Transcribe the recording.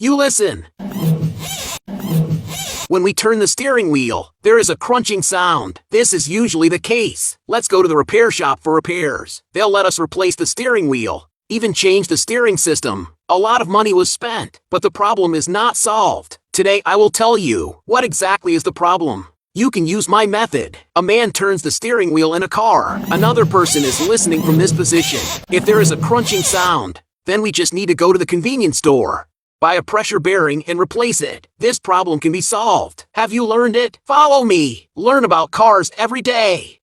You listen. When we turn the steering wheel, there is a crunching sound. This is usually the case. Let's go to the repair shop for repairs. They'll let us replace the steering wheel, even change the steering system. A lot of money was spent, but the problem is not solved. Today I will tell you what exactly is the problem. You can use my method. A man turns the steering wheel in a car. Another person is listening from this position. If there is a crunching sound, then we just need to go to the convenience store, buy a pressure bearing and replace it. This problem can be solved. Have you learned it? Follow me. Learn about cars every day.